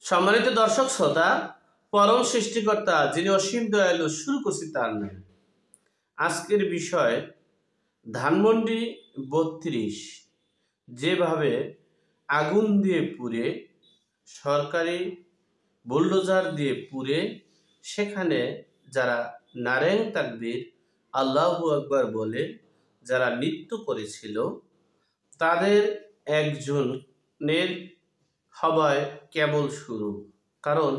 সম্মানিত দর্শক শ্রোতা, পরম সৃষ্টিকর্তা যিনি অসীম দয়ালু, শুরু করছি তার নামে। আজকের বিষয় ধানমন্ডি ৩২ যেভাবে আগুন দিয়ে পুড়ে, সরকারি বুলডোজার দিয়ে পুড়ে, সেখানে যারা নারেং তাকবীর আল্লাহু আকবার বলে যারা নৃত্য করেছিল, তাদের একজনের হবায় কেবল শুরু। কারণ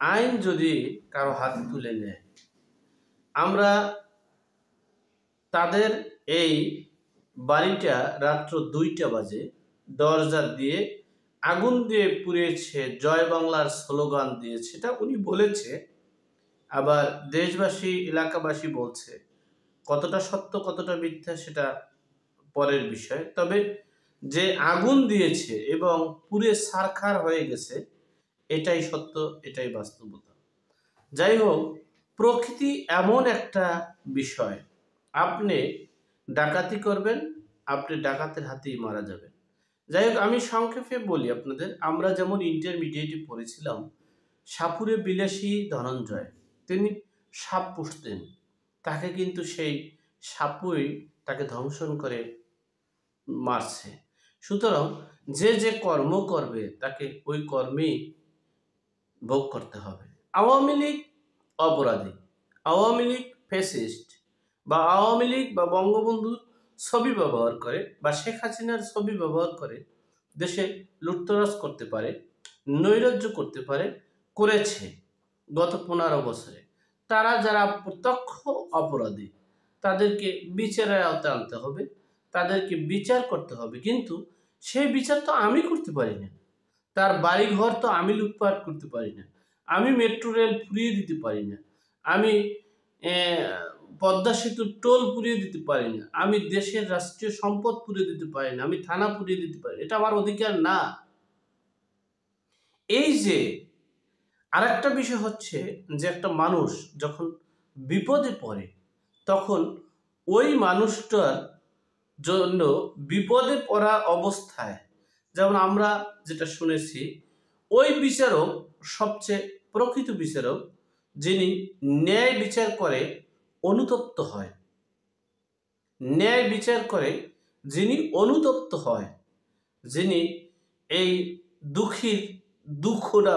আইন যদি কারো হাত তুলে নেয়, আমরা তাদের এই বাড়িটা রাত্র 2টা বাজে দরজা দিয়ে আগুন দিয়ে পুড়িয়েছে, জয় বাংলার স্লোগান দিয়েছে, এটা উনি বলেছে। আবার দেশবাসী এলাকাবাসী বলছে, কতটা সত্য কতটা মিথ্যা সেটা পরের বিষয়। তবে যে আগুন দিয়েছে এবং পুড়ে ছারখার হয়ে গেছে, এটাই সত্য, এটাই বাস্তবতা। যাই হোক, প্রকৃতি এমন একটা বিষয়, আপনি ডাকাতি করবেন, আপনি ডাকাতের হাতেই মারা যাবেন। যাই হোক, আমি সংক্ষেপে বলি আপনাদের। আমরা যেমন ইন্টারমিডিয়েটে পড়েছিলাম, সাপুরে বিলাসী ধনঞ্জয়, তিনি সাপ পুষতেন, তাকে কিন্তু সেই সাপুই তাকে ধ্বংসন করে মারছে। সুতরাং যে যে কর্ম করবে তাকে ওই কর্মেই ভোগ করতে হবে। আওয়ামী লীগ অপরাধী, আওয়ামী লীগ ফ্যাসিস্ট, বা আওয়ামী লীগ বা বঙ্গবন্ধুর ছবি ব্যবহার করে বা শেখ হাসিনার ছবি ব্যবহার করে দেশে লুটতরাজ করতে পারে, নৈরাজ্য করতে পারে, করেছে গত 15 বছরে। তারা যারা প্রত্যক্ষ অপরাধী, তাদেরকে বিচারের আওতায় আনতে হবে, তাদেরকে বিচার করতে হবে। কিন্তু সেই বিচার তো আমি করতে পারি না, তার বাড়িঘর তো আমি লুটপাট করতে পারি না, আমি মেট্রো রেল পুড়িয়ে দিতে পারি না, আমি পদ্মা সেতুর টোল পুড়িয়ে দিতে পারি না, আমি দেশের রাষ্ট্রীয় সম্পদ পুড়িয়ে দিতে পারি না, আমি থানা পুড়িয়ে দিতে পারি, এটা আমার অধিকার না। এই যে আরেকটা বিষয় হচ্ছে যে একটা মানুষ যখন বিপদে পড়ে, তখন ওই মানুষটার জন্য বিপদে পড়া অবস্থায়, যেমন আমরা যেটা শুনেছি, ওই বিচারক সবচেয়ে প্রকৃত বিচারক, যিনি ন্যায় বিচার করে অনুতপ্ত হয়, ন্যায় বিচার করে যিনি অনুতপ্ত হয়, যিনি এই দুঃখীর দুঃখটা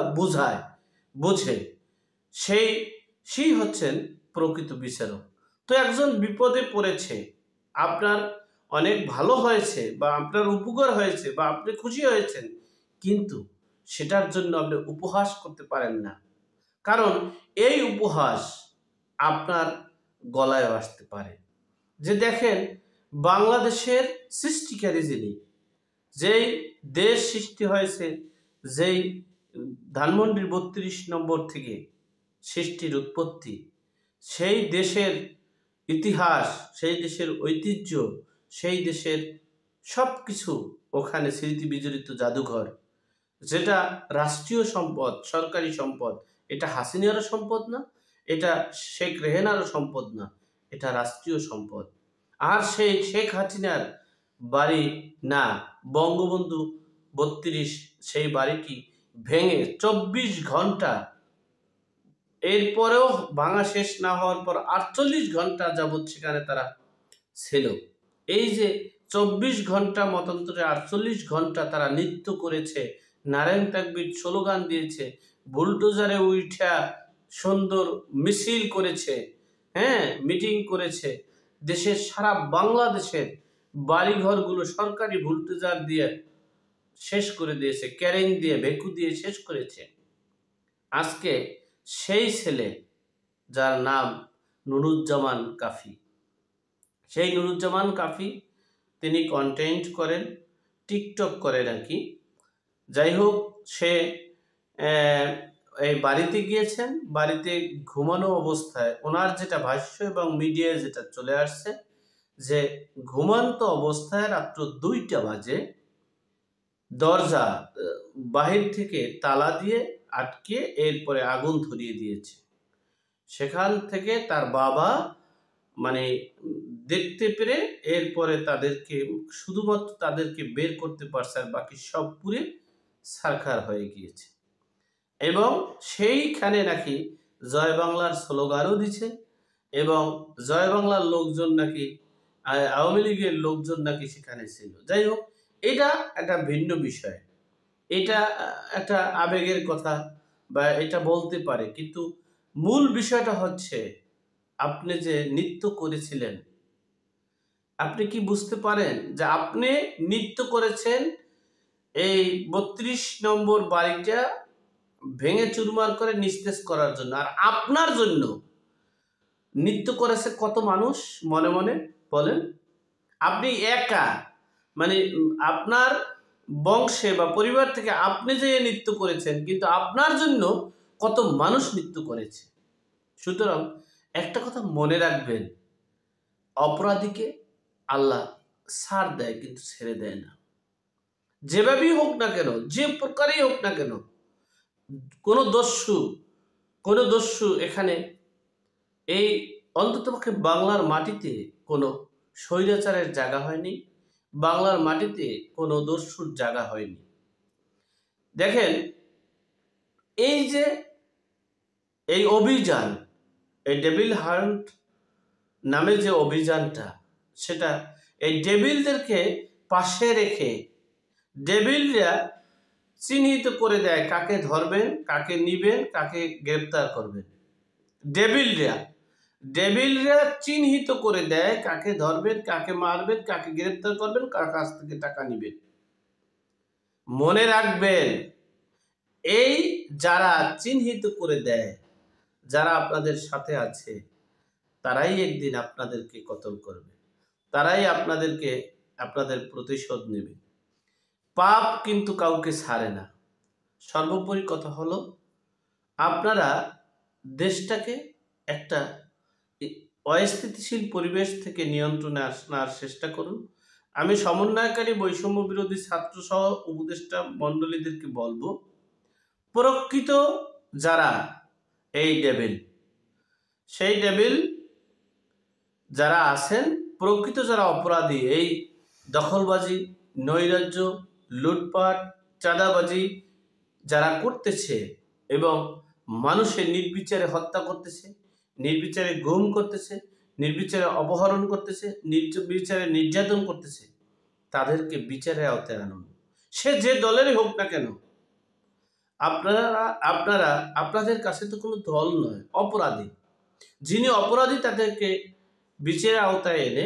বোঝে, সেই হচ্ছেন প্রকৃত বিচারক। তো একজন বিপদে পড়েছে, আপনার অনেক ভালো হয়েছে বা আপনার উপকার হয়েছে বা আপনি খুশি হয়েছেন, কিন্তু সেটার জন্য আপনি উপহাস করতে পারেন না। কারণ এই উপহাস আপনার গলায় আসতে পারে। যে দেখেন, বাংলাদেশের সৃষ্টিকারী যিনি, যেই দেশ সৃষ্টি হয়েছে, যেই ধানমন্ডির 32 নম্বর থেকে সৃষ্টির উৎপত্তি, সেই দেশের ইতিহাস, সেই দেশের ঐতিহ্য, সেই দেশের সব কিছু ওখানে স্মৃতি বিজড়িত জাদুঘর, যেটা রাষ্ট্রীয় সম্পদ, সরকারি সম্পদ। এটা হাসিনারও সম্পদ না, এটা শেখ রেহানারও সম্পদ না, এটা রাষ্ট্রীয় সম্পদ। আর সেই শেখ হাসিনার বাড়ি না, বঙ্গবন্ধু 32 সেই বাড়িটি ভেঙে 24 ঘন্টা, এরপরেও ভাঙা শেষ না হওয়ার পর 48 ঘন্টা যাবৎ সেখানে তারা ছিল। এই যে 24 ঘন্টা মতান্তরে 48 ঘন্টা তারা নৃত্য করেছে, নারায়ণ তাকবীর স্লোগান দিয়েছে, বুলডোজারে উঠা সুন্দর মিছিল করেছে, মিটিং করেছে, দেশের সারা বাংলাদেশের বাড়িঘরগুলো সরকারি বুলডোজার দিয়ে শেষ করে দিয়েছে, ক্যারেন দিয়ে, ভেকু দিয়ে শেষ করেছে। আজকে সেই ছেলে, যার নাম নুরুজ্জামান কাফি, সেই নুরুজ্জামান কাফি, তিনি কন্টেন্ট করেন, টিকটক করেন আর কি। যাই হোক, সে এই বাড়িতে গিয়েছেন, বাড়িতে ঘুমানো অবস্থায় ওনার যেটা ভাষ্য এবং মিডিয়ায় যেটা চলে আসছে, যে ঘুমন্ত অবস্থায় রাত্র 2টা বাজে দরজা বাহির থেকে তালা দিয়ে আটকে এরপরে আগুন ধরিয়ে দিয়েছে। সেখান থেকে তার বাবা মানে দেখতে পেরে এরপরে তাদেরকে শুধুমাত্র তাদেরকে বের করতে পারছে, আর বাকি সব পুড়ে ছারখার হয়ে গিয়েছে। এবং সেইখানে নাকি জয় বাংলার স্লোগানও দিছে এবং জয় বাংলার লোকজন নাকি আওয়ামী লীগের লোকজন নাকি সেখানে ছিল। যাই হোক, এটা একটা ভিন্ন বিষয়, এটা একটা আবেগের কথা বা এটা বলতে পারে, কিন্তু মূল বিষয়টা হচ্ছে আপনি যে নৃত্য করেছিলেন, আপনি কি বুঝতে পারেন যে আপনি নৃত্য করেছেন এই ৩২ নম্বর বাড়িটা ভেঙে চুরমার করে নিস্তেজ করার জন্য, আর আপনার জন্য নৃত্য করেছে কত মানুষ মনে মনে বলেন? আপনি একা, মানে আপনার বংশে বা পরিবার থেকে আপনি যে নৃত্য করেছেন, কিন্তু আপনার জন্য কত মানুষ নৃত্য করেছে। সুতরাং একটা কথা মনে রাখবেন, অপরাধীকে আল্লাহ ছাড় দেয় কিন্তু ছেড়ে দেয় না। যেভাবেই হোক না কেন, যে প্রকারেই হোক না কেন, কোনো দস্যু এখানে এই অন্ততপক্ষে বাংলার মাটিতে কোনো স্বৈরাচারের জায়গা হয়নি, বাংলার মাটিতে কোনো দস্যুর জায়গা হয়নি। দেখেন, এই যে এই অভিযান, এই ডেভিল হান্ট নামে যে অভিযানটা, সেটা এই ডেভিলদেরকে পাশে রেখে ডেভিলরা চিহ্নিত করে দেয় কাকে ধরবেন, কাকে নিবেন, কাকে গ্রেপ্তার করবেন। ডেভিলরা চিহ্নিত করে দেয় কাকে ধরবেন, কাকে মারবেন, কাকে গ্রেপ্তার করবেন, কার কাছ থেকে টাকা নিবেন। মনে রাখবেন, এই যারা চিহ্নিত করে দেয়, যারা আপনাদের সাথে আছে, তারাই একদিন আপনাদেরকে কতল করবে, তারাই আপনাদের প্রতিশোধ নেবে। পাপ কিন্তু কাউকে ছাড়ে না। সর্বোপরি কথা হলো, আপনারা দেশটাকে একটা অস্থিতিশীল পরিবেশ থেকে নিয়ন্ত্রণে আনার চেষ্টা করুন। আমি সমন্বয়কারী বৈষম্য বিরোধী ছাত্র সহ উপদেষ্টা মণ্ডলীদেরকে বলবো, প্রকৃত যারা এই ডেভিল, সেই ডেভিল যারা আছেন, প্রকৃত যারা অপরাধী, এই দখলবাজি, নৈরাজ্য, লুটপাট, চাঁদাবাজি যারা করতেছে এবং মানুষের নির্বিচারে হত্যা করতেছে, নির্বিচারে গুম করতেছে, নির্বিচারে অপহরণ করতেছে, নির্বিচারে নির্যাতন করতেছে, তাদেরকে বিচারের আওতায় আনুন। সে যে দলেরই হোক না কেন, আপনাদের কাছে তো কোনো দল নয়, অপরাধী। যিনি অপরাধী তাদেরকে বিচারের আওতায় এনে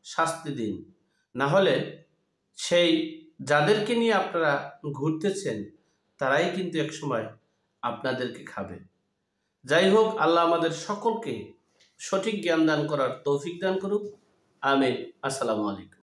শাস্তি দিন, না হলে সেই যাদেরকে নিয়ে আপনারা ঘুরতেছেন তারাই কিন্তু একসময় আপনাদেরকে খাবে। যাই হোক, আল্লাহ আমাদের সকলকে সঠিক জ্ঞান দান করার তৌফিক দান করুক। আমিন। আসসালামু আলাইকুম।